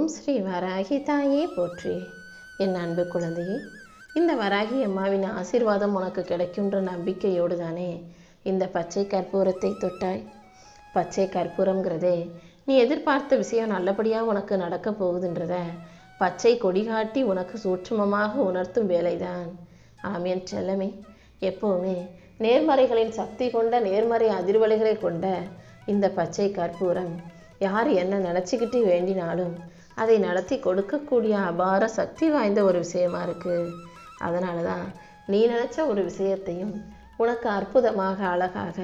ஓம் ஸ்ரீ வராகி தாயே போற்றி. என் அன்பு குழந்தையே, இந்த வராகி அம்மாவின் ஆசீர்வாதம் உனக்கு கிடைக்குன்ற நம்பிக்கையோடு தானே இந்த பச்சை கற்பூரத்தை தொட்டாய். பச்சை கற்பூரங்கிறதே நீ எதிர்பார்த்த விஷயம் நல்லபடியாக உனக்கு நடக்க போகுதுன்றத பச்சை கொடி காட்டி உனக்கு சூட்சுமமாக உணர்த்தும் வேலைதான். ஆமியன் செல்லமே, எப்போவுமே நேர்மறைகளின் சக்தி கொண்ட நேர்மறை அதிர்வலைகளை கொண்ட இந்த பச்சை கற்பூரம் யார் என்ன நினச்சிக்கிட்டு வேண்டினாலும் அதை நடத்தி கொடுக்கக்கூடிய அபார சக்தி வாய்ந்த ஒரு விஷயமா இருக்குது. அதனால தான் நீ நினச்ச ஒரு விஷயத்தையும் உனக்கு அற்புதமாக அழகாக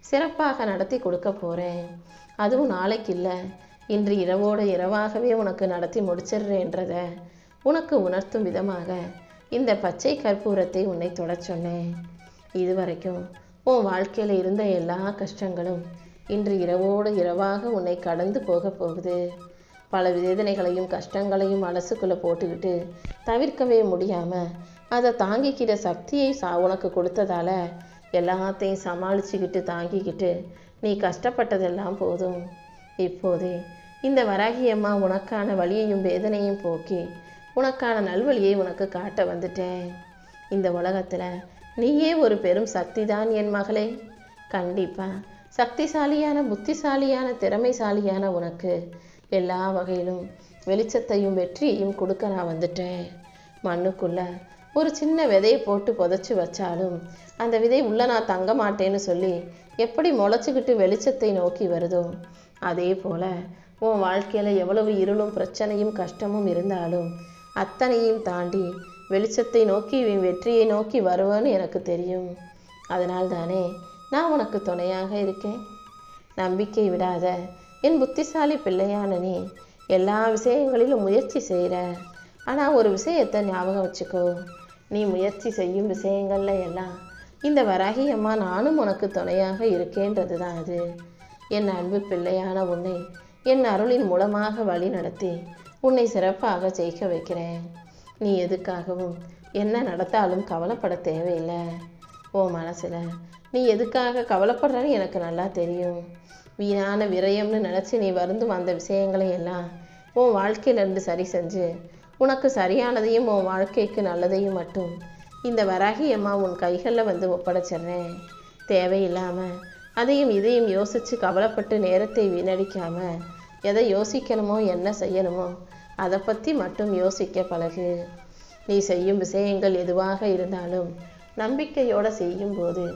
சிறப்பாக நடத்தி கொடுக்க போகிறேன். அதுவும் நாளைக்கு இல்லை, இன்று இரவோடு இரவாகவே உனக்கு நடத்தி முடிச்சிடுறேன்றத உனக்கு உணர்த்தும் விதமாக இந்த பச்சை கற்பூரத்தை உன்னை தொட சொன்னேன். இதுவரைக்கும் உன் வாழ்க்கையில் இருந்த எல்லா கஷ்டங்களும் இன்று இரவோடு இரவாக உன்னை கடந்து போக போகுது. பல வேதனைகளையும் கஷ்டங்களையும் மனசுக்குள்ளே போட்டுக்கிட்டு தவிர்க்கவே முடியாமல் அதை தாங்கிக்கிற சக்தியை உனக்கு கொடுத்ததால எல்லாத்தையும் சமாளிச்சுக்கிட்டு தாங்கிக்கிட்டு நீ கஷ்டப்பட்டதெல்லாம் போதும். இப்போதே இந்த வராகி அம்மா உனக்கான வலியையும் வேதனையும் போக்கி உனக்கான நல்வழியை உனக்கு காட்ட வந்துட்டேன். இந்த உலகத்தில் நீயே ஒரு பெரும் சக்தி தான் என் மகளே. கண்டிப்பாக சக்திசாலியான புத்திசாலியான திறமைசாலியான உனக்கு எல்லா வகையிலும் வெளிச்சத்தையும் வெற்றியையும் கொடுக்க நான் வந்துட்டேன். மண்ணுக்குள்ள ஒரு சின்ன விதையை போட்டு புதைச்சி வச்சாலும் அந்த விதை உள்ள நான் தங்க மாட்டேன்னு சொல்லி எப்படி முளைச்சிக்கிட்டு வெளிச்சத்தை நோக்கி வருதோ, அதே போல உன் வாழ்க்கையில் எவ்வளவு இருளும் பிரச்சனையும் கஷ்டமும் இருந்தாலும் அத்தனையும் தாண்டி வெளிச்சத்தை நோக்கி வெற்றியை நோக்கி வருவேன்னு எனக்கு தெரியும். அதனால் தானே நான் உனக்கு துணையாக இருக்கேன். நம்பிக்கை விடாத என் புத்திசாலி பிள்ளையான நீ எல்லா விஷயங்களிலும் முயற்சி செய்கிற. ஆனால் ஒரு விஷயத்தை ஞாபகம் வச்சுக்கோ, நீ முயற்சி செய்யும் விஷயங்கள்ல எல்லாம் இந்த வராகி அம்மா நானும் உனக்கு துணையாக இருக்கேன்றது தான் அது. என் அன்பு பிள்ளையான உன்னை என் அருளின் மூலமாக வழி நடத்தி உன்னை சிறப்பாக ஜெயிக்க வைக்கிறேன். நீ எதுக்காகவும் என்ன நடத்தாலும் கவலைப்பட தேவையில்லை. உன் மனசில் நீ எதுக்காக கவலைப்படுறன்னு எனக்கு நல்லா தெரியும். வீணான விரயம்னு நினச்சி நீ வருந்தும் அந்த விஷயங்களை எல்லாம் உன் வாழ்க்கையிலேருந்து சரி செஞ்சு உனக்கு சரியானதையும் உன் வாழ்க்கைக்கு நல்லதையும் மட்டும் இந்த வராகி அம்மா உன் கைகளில் வந்து ஒப்படைச்சிட்றேன். தேவையில்லாமல் அதையும் இதையும் யோசித்து கவலைப்பட்டு நேரத்தை வீணடிக்காமல் எதை யோசிக்கணுமோ என்ன செய்யணுமோ அதை பற்றி மட்டும் யோசிக்க பழகு. நீ செய்யும் விஷயங்கள் எதுவாக இருந்தாலும் நம்பிக்கையோடு செய்யும்போது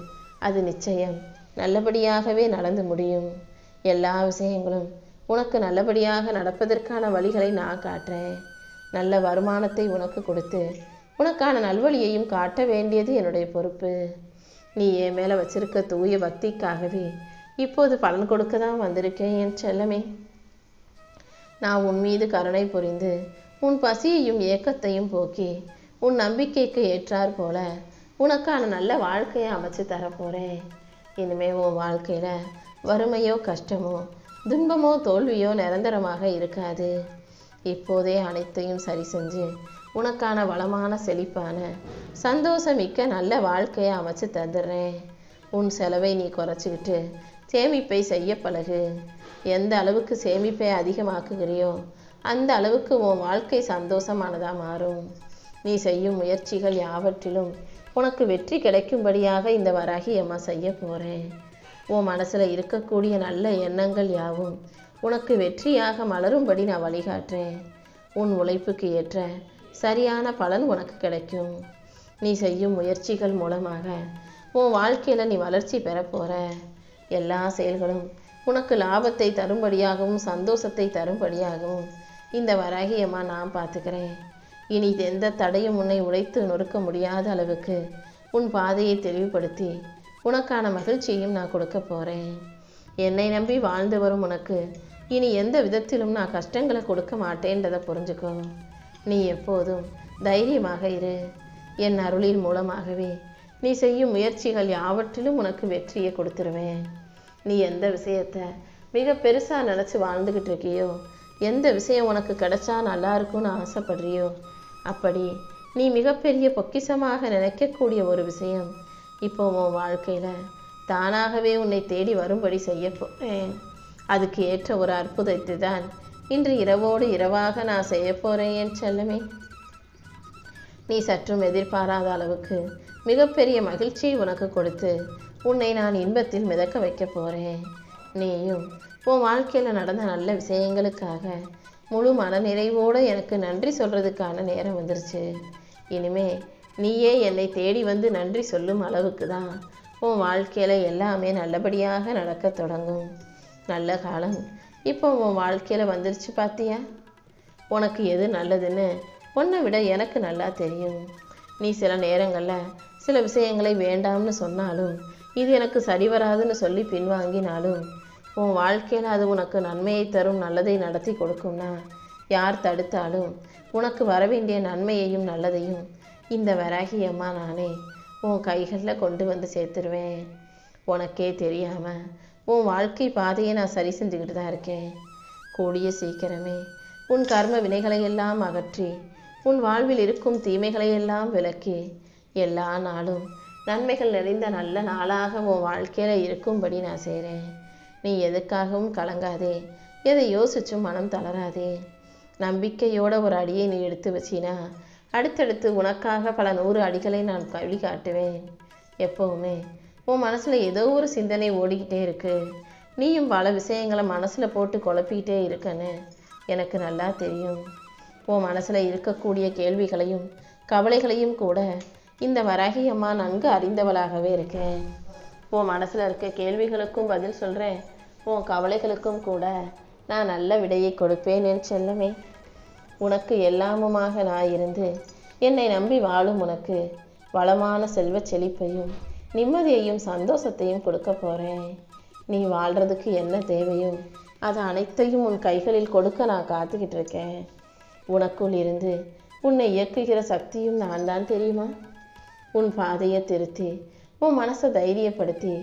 அது நிச்சயம் நல்லபடியாகவே நடந்து முடியும். எல்லா விஷயங்களும் உனக்கு நல்லபடியாக நடப்பதற்கான வழிகளை நான் காட்டுறேன். நல்ல வருமானத்தை உனக்கு கொடுத்து உனக்கான நல்வழியையும் காட்ட வேண்டியது என்னுடைய பொறுப்பு. நீ என் மேலே வச்சிருக்க தூய பக்திக்காகவே இப்போது பலன் கொடுக்க தான் வந்திருக்கேன் என் செல்லமே. நான் உன் மீது கருணை புரிந்து உன் பசியையும் ஏக்கத்தையும் போக்கி உன் நம்பிக்கைக்கு ஏற்றார் போல உனக்கான நல்ல வாழ்க்கையை அமைச்சு தரப்போகிறேன். இனிமே உன் வாழ்க்கையில் வறுமையோ கஷ்டமோ துன்பமோ தோல்வியோ நிரந்தரமாக இருக்காது. இப்போதே அனைத்தையும் சரி செஞ்சு உனக்கான வளமான செழிப்பான சந்தோஷமிக்க நல்ல வாழ்க்கையை அமைச்சு தந்துடுறேன். உன் செலவை நீ குறைச்சிக்கிட்டு சேமிப்பை செய்ய பழகு. எந்த அளவுக்கு சேமிப்பை அதிகமாக்குகிறியோ அந்த அளவுக்கு உன் வாழ்க்கை சந்தோஷமானதாக மாறும். நீ செய்யும் முயற்சிகள் யாவற்றிலும் உனக்கு வெற்றி கிடைக்கும்படியாக இந்த வராகி அம்மா செய்ய போகிறேன். உன் மனசில் இருக்கக்கூடிய நல்ல எண்ணங்கள் யாவும் உனக்கு வெற்றியாக மலரும்படி நான் வழிகாட்டுறேன். உன் உழைப்புக்கு ஏற்ற சரியான பலன் உனக்கு கிடைக்கும். நீ செய்யும் முயற்சிகள் மூலமாக உன் வாழ்க்கையில் நீ வளர்ச்சி பெற போகிற. எல்லா செயல்களும் உனக்கு லாபத்தை தரும்படியாகவும் சந்தோஷத்தை தரும்படியாகவும் இந்த வராகி அம்மா நான் பார்த்துக்கிறேன். இனி எந்த தடையும் உன்னை உடைத்து நொறுக்க முடியாத அளவுக்கு உன் பாதையை தெளிவுபடுத்தி உனக்கான மகிழ்ச்சியையும் நான் கொடுக்க போகிறேன். என்னை நம்பி வாழ்ந்து வரும் உனக்கு இனி எந்த விதத்திலும் நான் கஷ்டங்களை கொடுக்க மாட்டேன்றதை புரிஞ்சுக்கோ. நீ எப்போதும் தைரியமாக இரு. என் அருளின் மூலமாகவே நீ செய்யும் முயற்சிகள் யாவற்றிலும் உனக்கு வெற்றியை கொடுத்துருவேன். நீ எந்த விஷயத்தை மிக பெருசாக நினச்சி வாழ்ந்துக்கிட்டு இருக்கியோ, எந்த விஷயம் உனக்கு கிடைச்சா நல்லா இருக்கும்னு ஆசைப்படுறியோ, அப்படி நீ மிகப்பெரிய பொக்கிஷமாக நினைக்கக்கூடிய ஒரு விஷயம் இப்போ உன் வாழ்க்கையில் தானாகவே உன்னை தேடி வரும்படி செய்ய போகிறேன். அதுக்கு ஏற்ற ஒரு அற்புதத்தை தான் இன்று இரவோடு இரவாக நான் செய்ய போகிறேன் என் செல்லமே. நீ சற்றும் எதிர்பாராத அளவுக்கு மிகப்பெரிய மகிழ்ச்சியை உனக்கு கொடுத்து உன்னை நான் இன்பத்தில் மிதக்க வைக்க போகிறேன். நீயும் உன் வாழ்க்கையில் நடந்த நல்ல விஷயங்களுக்காக முழு மனநிறைவோடு எனக்கு நன்றி சொல்கிறதுக்கான நேரம் வந்துருச்சு. இனிமே நீயே என்னை தேடி வந்து நன்றி சொல்லும் அளவுக்கு தான் உன் வாழ்க்கையில் எல்லாமே நல்லபடியாக நடக்க தொடங்கும். நல்ல காலம் இப்போ உன் வாழ்க்கையில் வந்துருச்சு பார்த்தியா? உனக்கு எது நல்லதுன்னு உன்னை விட எனக்கு நல்லா தெரியும். நீ சில நேரங்களில் சில விஷயங்களை வேண்டாம்னு சொன்னாலும் இது எனக்கு சரி வராதுன்னு சொல்லி பின்வாங்கினாலும் உன் வாழ்க்கையில் அது உனக்கு நன்மையை தரும் நல்லதை நடத்தி கொடுக்கும்னா யார் தடுத்தாலும் உனக்கு வரவேண்டிய நன்மையையும் நல்லதையும் இந்த வராகி அம்மா நானே உன் கைகளில் கொண்டு வந்து சேர்த்துருவேன். உனக்கே தெரியாமல் உன் வாழ்க்கை பாதையை நான் சரி செஞ்சுக்கிட்டு தான் இருக்கேன். கூடிய சீக்கிரமே உன் கர்ம வினைகளையெல்லாம் அகற்றி உன் வாழ்வில் இருக்கும் தீமைகளையெல்லாம் விலக்கி எல்லா நாளும் நன்மைகள் நிறைந்த நல்ல நாளாக உன் வாழ்க்கையில் இருக்கும்படி நான் செய்கிறேன். நீ எதுக்காகவும் கலங்காதே, எதை யோசிச்சும் மனம் தளராதே. நம்பிக்கையோட ஒரு அடியை நீ எடுத்து வச்சினா அடுத்தடுத்து உனக்காக பல 100 அடிகளை நான் வழிகாட்டுவேன். எப்போவுமே உன் மனசில் ஏதோ ஒரு சிந்தனை ஓடிக்கிட்டே இருக்கு. நீயும் பல விஷயங்களை மனசில் போட்டு குழப்பிக்கிட்டே இருக்கன்னு எனக்கு நல்லா தெரியும். உன் மனசில் இருக்கக்கூடிய கேள்விகளையும் கவலைகளையும் கூட இந்த வராகி அம்மா நன்கு அறிந்தவளாகவே இருக்கேன். உன் மனசில் இருக்க கேள்விகளுக்கும் பதில் சொல்கிறேன், உன் கவலைகளுக்கும் கூட நான் நல்ல விடையை கொடுப்பேன் என் செல்லமே. உனக்கு எல்லாமுமாக நான் இருந்து என்னை நம்பி வாழும் உனக்கு வளமான செல்வ செழிப்பையும் நிம்மதியையும் சந்தோஷத்தையும் கொடுக்க போகிறேன். நீ வாழ்கிறதுக்கு என்ன தேவையோ அது அனைத்தையும் உன் கைகளில் கொடுக்க நான் காத்துக்கிட்டு இருக்கேன். உனக்குள் இருந்து உன்னை இயக்குகிற சக்தியும் நான் தான் தெரியுமா? உன் பாதையை திருத்தி உன் மனசை தைரியப்படுத்தி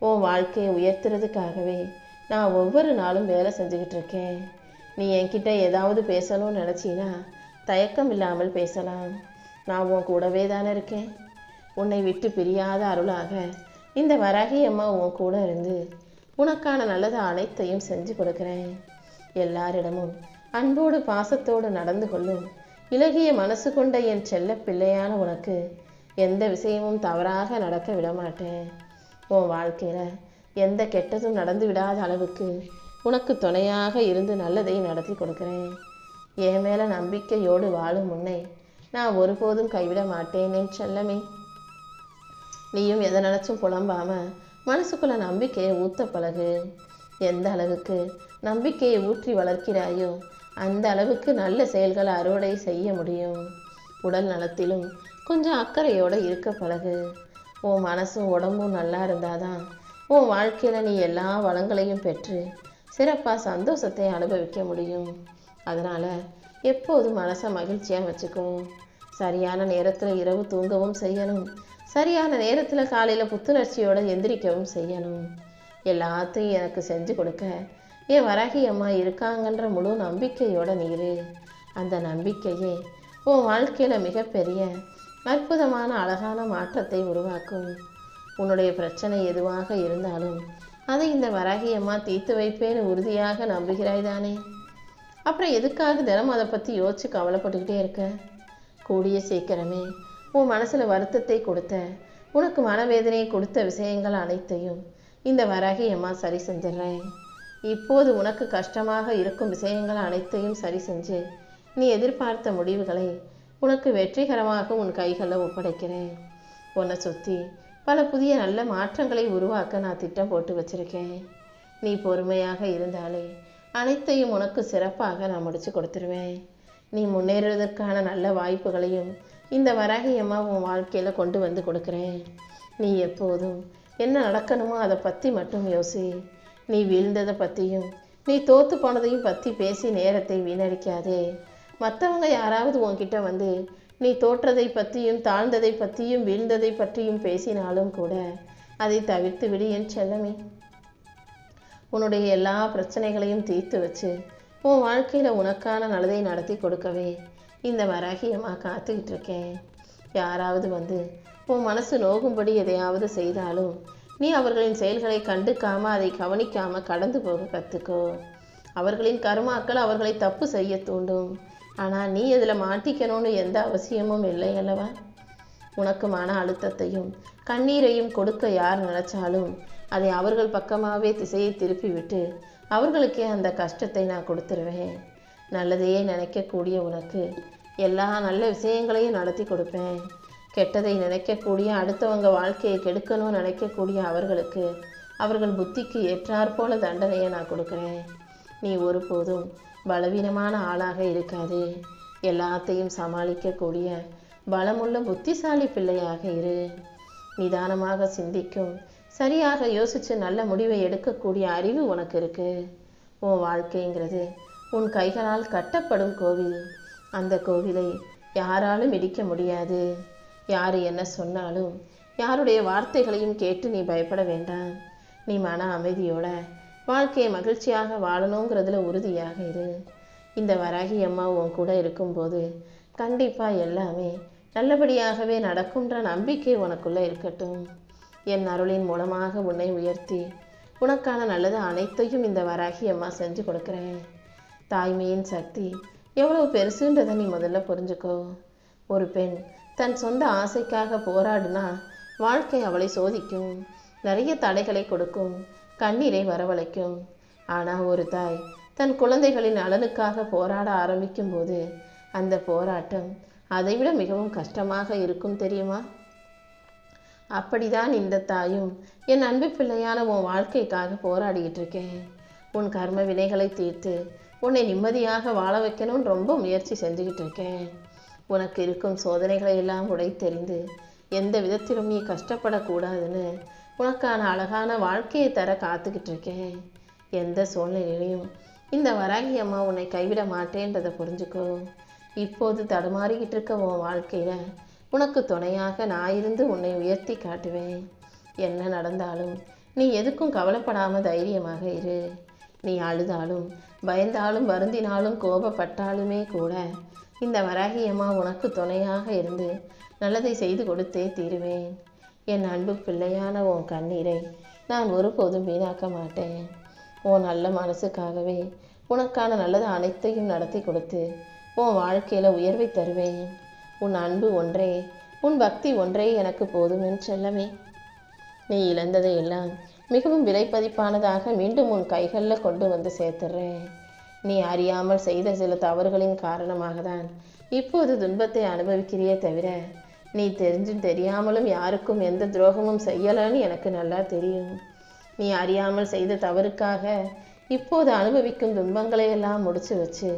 உன் வாழ்க்கையை உயர்த்துறதுக்காகவே நான் ஒவ்வொரு நாளும் வேலை செஞ்சுக்கிட்டு இருக்கேன். நீ என்கிட்ட ஏதாவது பேசணும்னு நினச்சினா தயக்கம் இல்லாமல் பேசலாம். நான் உன் கூடவே தானே இருக்கேன். உன்னை விட்டு பிரியாத அருளாக இந்த வராகி அம்மா உன் கூட இருந்து உனக்கான நல்லது அனைத்தையும் செஞ்சு கொடுக்குறேன். எல்லாரிடமும் அன்போடு பாசத்தோடு நடந்து கொள்ளும் இலகிய மனசு கொண்ட என் செல்ல பிள்ளையான உனக்கு எந்த விஷயமும் தவறாக நடக்க விடமாட்டேன். உன் வாழ்க்கையில் எந்த கெட்டதும் நடந்து விடாத அளவுக்கு உனக்கு துணையாக இருந்து நல்லதை நடத்தி கொடுக்குறேன். என் மேலே நம்பிக்கையோடு வாழும் உன்னை நான் ஒருபோதும் கைவிட மாட்டேன் என் செல்லமே. நீயும் எதை நினச்சும் புலம்பாம மனசுக்குள்ள நம்பிக்கையை ஊற்ற பழகு. எந்த அளவுக்கு நம்பிக்கையை ஊற்றி வளர்க்கிறாயோ அந்த அளவுக்கு நல்ல செயல்களை அறுவடை செய்ய முடியும். உடல் நலத்திலும் கொஞ்சம் அக்கறையோடு இருக்க பழகு. உன் மனசும் உடம்பும் நல்லா இருந்தாதான் உன் வாழ்க்கையில் நீ எல்லா வளங்களையும் பெற்று சிறப்பாக சந்தோஷத்தை அனுபவிக்க முடியும். அதனால் எப்போதும் மனசை மகிழ்ச்சியாக வச்சுக்கோ. சரியான நேரத்தில் இரவு தூங்கவும் செய்யணும். சரியான நேரத்தில் காலையில் புத்துணர்ச்சியோடு எந்திரிக்கவும் செய்யணும். எல்லாத்தையும் எனக்கு செஞ்சு கொடுக்க என் வராகி அம்மா இருக்காங்கன்ற முழு நம்பிக்கையோட நீரு. அந்த நம்பிக்கையே உன் வாழ்க்கையில் மிகப்பெரிய அற்புதமான அழகான மாற்றத்தை உருவாக்கும். உன்னுடைய பிரச்சனை எதுவாக இருந்தாலும் அதை இந்த வராகி அம்மா தீர்த்து வைப்பேன்னு உறுதியாக நம்புகிறாய் தானே? அப்புறம் எதுக்காக தினம் அதை பற்றி யோசிச்சு கவலைப்பட்டுக்கிட்டே இருக்க? கூடிய சீக்கிரமே உன் மனசில் வருத்தத்தை கொடுத்த உனக்கு மனவேதனையை கொடுத்த விஷயங்கள் அனைத்தையும் இந்த வராகி அம்மா சரி செஞ்சிடுறேன். இப்போது உனக்கு கஷ்டமாக இருக்கும் விஷயங்கள் அனைத்தையும் சரி செஞ்சு நீ எதிர்பார்த்த முடிவுகளை உனக்கு வெற்றிகரமாக உன் கைகளில் ஒப்படைக்கிறேன். உன்னை சுற்றி பல புதிய நல்ல மாற்றங்களை உருவாக்க நான் திட்டம் போட்டு வச்சிருக்கேன். நீ பொறுமையாக இருந்தாலே அனைத்தையும் உனக்கு சிறப்பாக நான் முடிச்சு கொடுத்துருவேன். நீ முன்னேறுவதற்கான நல்ல வாய்ப்புகளையும் இந்த வராகி அம்மா உன் வாழ்க்கையில் கொண்டு வந்து கொடுக்குறேன். நீ எப்போதும் என்ன நடக்கணுமோ அதை பற்றி மட்டும் யோசி. நீ வீழ்ந்ததை பற்றியும் நீ தோற்று போனதையும் பற்றி பேசி நேரத்தை வீணடிக்காதே. மற்றவங்க யாராவது உன்கிட்ட வந்து நீ தோற்றதை பற்றியும் தாழ்ந்ததை பற்றியும் வீழ்ந்ததை பற்றியும் பேசினாலும் கூட அதை தவிர்த்து விடு என் செல்லமே. உன்னுடைய எல்லா பிரச்சனைகளையும் தீர்த்து வச்சு உன் வாழ்க்கையில் உனக்கான நல்லதை நடத்தி கொடுக்கவே இந்த வராகி அம்மா காத்துக்கிட்டு இருக்கேன். யாராவது வந்து உன் மனசு நோகும்படி எதையாவது செய்தாலும் நீ அவர்களின் செயல்களை கண்டுக்காம அதை கவனிக்காம கடந்து போக கற்றுக்கோ. அவர்களின் கர்மாக்கள் அவர்களை தப்பு செய்ய தூண்டும். ஆனால் நீ இதில் மாட்டிக்கணும்னு எந்த அவசியமும் இல்லை அல்லவா? உனக்கு மன அழுத்தத்தையும் கண்ணீரையும் கொடுக்க யார் நினைச்சாலும் அதை அவர்கள் பக்கமாகவே திசையை திருப்பி விட்டு அவர்களுக்கே அந்த கஷ்டத்தை நான் கொடுத்துருவேன். நல்லதையே நினைக்கக்கூடிய உனக்கு எல்லா நல்ல விஷயங்களையும் நடத்தி கொடுப்பேன். கெட்டதை நினைக்கக்கூடிய அடுத்தவங்க வாழ்க்கையை கெடுக்கணும்னு நினைக்கக்கூடிய அவர்களுக்கு அவர்கள் புத்திக்கு ஏற்றாற்போல தண்டனையை நான் கொடுக்குறேன். நீ ஒருபோதும் பலவீனமான ஆளாக இருக்காது. எல்லாத்தையும் சமாளிக்கக்கூடிய பலமுள்ள புத்திசாலி பிள்ளையாக இரு. நிதானமாக சிந்திக்கும், சரியாக யோசித்து நல்ல முடிவை எடுக்கக்கூடிய அறிவு உனக்கு இருக்கு. உன் வாழ்க்கைங்கிறது உன் கைகளால் கட்டப்படும் கோவில். அந்த கோவிலை யாராலும் இடிக்க முடியாது. யார் என்ன சொன்னாலும் யாருடைய வார்த்தைகளையும் கேட்டு நீ பயப்பட வேண்டாம். நீ மன அமைதியோட வாழ்க்கையை மகிழ்ச்சியாக வாழணுங்கிறதுல உறுதியாக இரு. இந்த வராகி அம்மா உன் கூட இருக்கும்போது கண்டிப்பாக எல்லாமே நல்லபடியாகவே நடக்கும்ன்ற நம்பிக்கை உனக்குள்ளே இருக்கட்டும். என் அருளின் மூலமாக உன்னை உயர்த்தி உனக்கான நல்லது அனைத்தையும் இந்த வராகி அம்மா செஞ்சு கொடுக்குறேன். தாய்மையின் சக்தி எவ்வளவு பெருசுன்றதை நீ முதல்ல புரிஞ்சுக்கோ. ஒரு பெண் தன் சொந்த ஆசைக்காக போராடுனா வாழ்க்கை அவளை சோதிக்கும், நிறைய தடைகளை கொடுக்கும், கண்ணீரை வரவழைக்கும். ஆனால் ஒரு தாய் தன் குழந்தைகளின் நலனுக்காக போராட ஆரம்பிக்கும் போது அந்த போராட்டம் அதைவிட மிகவும் கஷ்டமாக இருக்கும் தெரியுமா? அப்படிதான் இந்த தாயும் என் அன்பு பிள்ளையான உன் வாழ்க்கைக்காக போராடிக்கிட்டு இருக்கேன். உன் கர்ம வினைகளை தீர்த்து உன்னை நிம்மதியாக வாழ வைக்கணும்னு ரொம்ப முயற்சி செஞ்சுக்கிட்டு இருக்கேன். உனக்கு இருக்கும் சோதனைகளை எல்லாம் உடைத்தெறிந்து எந்த விதத்திலும் நீ கஷ்டப்படக்கூடாதுன்னு உனக்கான அழகான வாழ்க்கையை தர காத்துக்கிட்டு இருக்கேன். எந்த சூழ்நிலையிலையும் இந்த வராகி அம்மா உன்னை கைவிட மாட்டேன்றதை புரிஞ்சுக்கோ. இப்போது தடுமாறிக்கிட்டு இருக்க உன் வாழ்க்கையில் உனக்கு துணையாக நான் இருந்து உன்னை உயர்த்தி காட்டுவேன். என்ன நடந்தாலும் நீ எதுக்கும் கவலைப்படாமல் தைரியமாக இரு. நீ அழுதாலும் பயந்தாலும் வருந்தினாலும் கோபப்பட்டாலுமே கூட இந்த வராகி அம்மா உனக்கு துணையாக இருந்து நல்லதை செய்து கொடுத்தே தீருவேன். என் அன்பு பிள்ளையான உன் கண்ணீரை நான் ஒருபோதும் வீணாக்க மாட்டேன். உன் நல்ல மனசுக்காகவே உனக்கான நல்லது அனைத்தையும் நடத்தி கொடுத்து உன் வாழ்க்கையில் உயர்வை தருவேன். உன் அன்பு ஒன்றே, உன் பக்தி ஒன்றே எனக்கு போதுமென்று செல்லமே. நீ இழந்ததை எல்லாம் மிகவும் விலைப்பதிப்பானதாக மீண்டும் உன் கைகளில் கொண்டு வந்து சேர்த்துடுறேன். நீ அறியாமல் செய்த சில தவறுகளின் காரணமாக தான் இப்போது துன்பத்தை அனுபவிக்கிறியே தவிர நீ தெரிஞ்சும் தெரியாமலும் யாருக்கும் எந்த துரோகமும் செய்யலைன்னு எனக்கு நல்லா தெரியும். நீ அறியாமல் செய்த தவறுக்காக இப்போது அனுபவிக்கும் துன்பங்களை எல்லாம் முடிச்சு வச்சு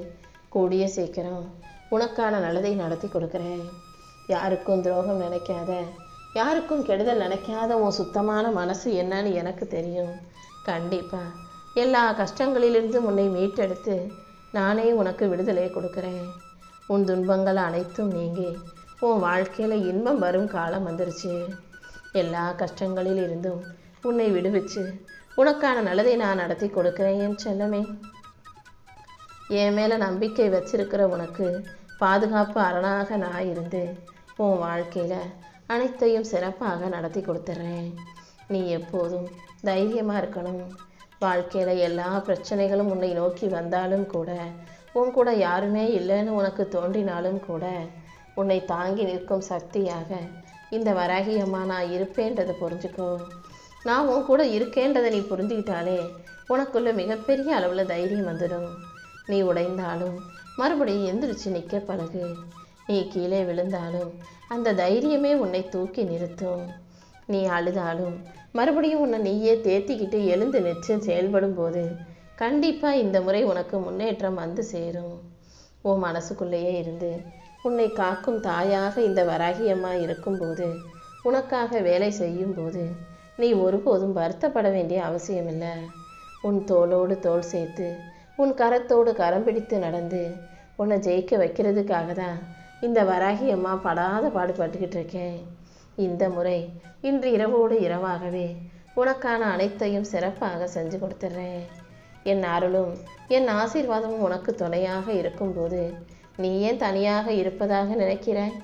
கூடிய சீக்கிரம் உனக்கான நல்லதை நடத்தி கொடுக்குறேன். யாருக்கும் துரோகம் நினைக்காத, யாருக்கும் கெடுதல் நினைக்காத உன் சுத்தமான மனசு என்னன்னு எனக்கு தெரியும். கண்டிப்பாக எல்லா கஷ்டங்களிலிருந்து உன்னை மீட்டெடுத்து நானே உனக்கு விடுதலை கொடுக்குறேன். உன் துன்பங்கள் அனைத்தும் நீங்கி உன் வாழ்க்கையில் இன்பம் வரும் காலம் வந்துருச்சு. எல்லா கஷ்டங்களில் இருந்தும் உன்னை விடுவிச்சு உனக்கான நல்லதை நான் நடத்தி கொடுக்குறேன் என் செல்லமே. என் மேலே நம்பிக்கை வச்சிருக்கிற உனக்கு பாதுகாப்பு அரணாக நான் இருந்து உன் வாழ்க்கையில் அனைத்தையும் சிறப்பாக நடத்தி கொடுத்துட்றேன். நீ எப்போதும் தைரியமாக இருக்கணும். வாழ்க்கையில் எல்லா பிரச்சனைகளும் உன்னை நோக்கி வந்தாலும் கூட, உன் கூட யாருமே இல்லைன்னு உனக்கு தோன்றினாலும் கூட, உன்னை தாங்கி நிற்கும் சக்தியாக இந்த வராகி அம்மா நான் இருப்பேன்றதை புரிஞ்சுக்கோ. நான் உன் கூட இருக்கேன்றதை நீ புரிஞ்சுக்கிட்டாலே உனக்குள்ள மிகப்பெரிய அளவில் தைரியம் வந்துடும். நீ உடைந்தாலும் மறுபடியும் எந்திரிச்சு நிற்க பழகு. நீ கீழே விழுந்தாலும் அந்த தைரியமே உன்னை தூக்கி நிறுத்தும். நீ அழுதாலும் மறுபடியும் உன்னை நீயே தேத்திக்கிட்டு எழுந்து நின்று செயல்படும் போது கண்டிப்பாக இந்த முறை உனக்கு முன்னேற்றம் வந்து சேரும். உன் மனசுக்குள்ளேயே இருந்து உன்னை காக்கும் தாயாக இந்த வராகி அம்மா இருக்கும்போது, உனக்காக வேலை செய்யும்போது நீ ஒருபோதும் வருத்தப்பட வேண்டிய அவசியமில்லை. உன் தோளோடு தோள் சேர்த்து உன் கரத்தோடு கரம் பிடித்து நடந்து உன்னை ஜெயிக்க வைக்கிறதுக்காக தான் இந்த வராகி அம்மா படாத பாடுபட்டுக்கிட்டு இருக்கேன். இந்த முறை இன்று இரவோடு இரவாகவே உனக்கான அனைத்தையும் சிறப்பாக செஞ்சு கொடுத்துட்றேன். என் அருளும் என் ஆசீர்வாதமும் உனக்கு துணையாக இருக்கும்போது நீ ஏன் தனியாக இருப்பதாக நினைக்கிறாய்?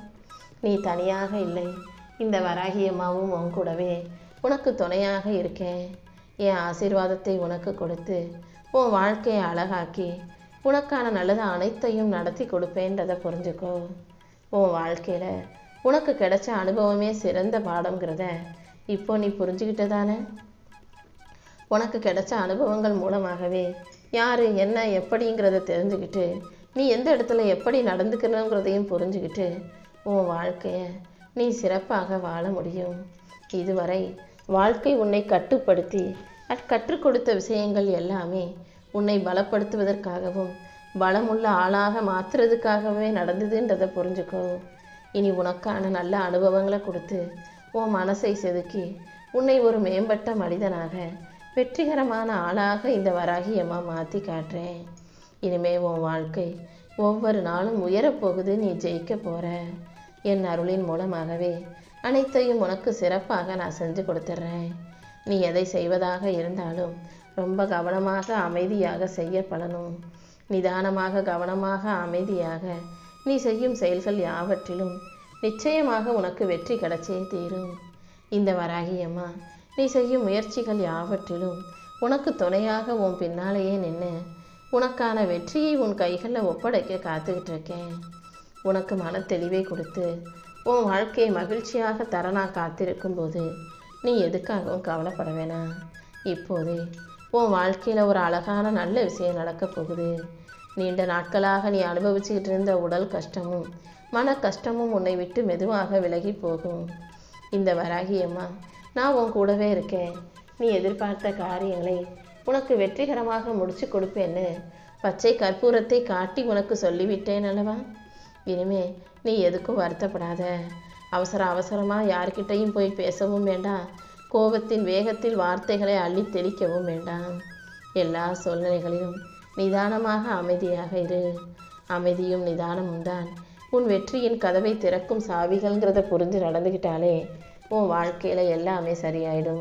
நீ தனியாக இல்லை. இந்த வராகி அம்மாவும் உன் கூடவே உனக்கு துணையாக இருக்கேன். என் ஆசீர்வாதத்தை உனக்கு கொடுத்து உன் வாழ்க்கையை அழகாக்கி உனக்கான நல்லது அனைத்தையும் நடத்தி கொடுப்பேன்றதை புரிஞ்சுக்கோ. உன் வாழ்க்கையில் உனக்கு கிடைச்ச அனுபவமே சிறந்த பாடம்ங்கிறத இப்போ நீ புரிஞ்சுக்கிட்டதானே? உனக்கு கிடைச்ச அனுபவங்கள் மூலமாகவே யார் என்ன எப்படிங்கிறத தெரிஞ்சுக்கிட்டு நீ எந்த இடத்துல எப்படி நடந்துக்கணுங்கிறதையும் புரிஞ்சுக்கிட்டு உன் வாழ்க்கையை நீ சிறப்பாக வாழ முடியும். இதுவரை வாழ்க்கை உன்னை கட்டுப்படுத்தி கற்றுக் கொடுத்த விஷயங்கள் எல்லாமே உன்னை பலப்படுத்துவதற்காகவும் பலமுள்ள ஆளாக மாற்றுறதுக்காகவே நடந்ததுன்றதை புரிஞ்சுக்கோ. இனி உனக்கான நல்ல அனுபவங்களை கொடுத்து உன் மனசை செதுக்கி உன்னை ஒரு மேம்பட்ட மனிதனாக வெற்றிகரமான ஆளாக இந்த வராகி அம்மா மாற்றி காட்டுறேன். இனிமே உன் வாழ்க்கை ஒவ்வொரு நாளும் உயரப்போகுது. நீ ஜெயிக்க போகிற. என் அருளின் மூலமாகவே அனைத்தையும் உனக்கு சிறப்பாக நான் செஞ்சு கொடுத்துட்றேன். நீ எதை செய்வதாக இருந்தாலும் ரொம்ப கவனமாக அமைதியாக செய்ய பழணும். நிதானமாக கவனமாக அமைதியாக நீ செய்யும் செயல்கள் யாவற்றிலும் நிச்சயமாக உனக்கு வெற்றி கிடைச்சே தீரும். இந்த வராகி அம்மா நீ செய்யும் முயற்சிகள் யாவற்றிலும் உனக்கு துணையாக உன் பின்னாலேயே நின்று உனக்கான வெற்றியை உன் கைகளில் ஒப்படைக்க காத்துக்கிட்டு இருக்கேன். உனக்கு மன தெளிவை கொடுத்து உன் வாழ்க்கையை மகிழ்ச்சியாக தர நான் காத்திருக்கும் போது நீ எதுக்காகவும் கவலைப்பட வேணாம். இப்போதே உன் வாழ்க்கையில் ஒரு அழகான நல்ல விஷயம் நடக்க போகுது. நீண்ட நாட்களாக நீ அனுபவிச்சுக்கிட்டு இருந்த உடல் கஷ்டமும் மன கஷ்டமும் உன்னை விட்டு மெதுவாக விலகி போகும். இந்த வராகி அம்மா நான் உன் கூடவே இருக்கேன். நீ எதிர்பார்த்த காரியங்களை உனக்கு வெற்றிகரமாக முடிச்சு கொடுப்பேன்னு பச்சை கற்பூரத்தை காட்டி உனக்கு சொல்லிவிட்டேன் அல்லவா? இனிமே நீ எதுக்கும் வருத்தப்படாத. அவசரமாக யார்கிட்டையும் போய் பேசவும் வேண்டாம். கோபத்தின் வேகத்தில் வார்த்தைகளை அள்ளி தெளிக்கவும் வேண்டாம். எல்லா சூழ்நிலைகளிலும் நிதானமாக அமைதியாக இரு. அமைதியும் நிதானமும் தான் உன் வெற்றியின் கதவை திறக்கும் சாவிகள்ங்கிறத புரிஞ்சு நடந்துக்கிட்டாலே உன் வாழ்க்கையில் எல்லாமே சரியாயிடும்.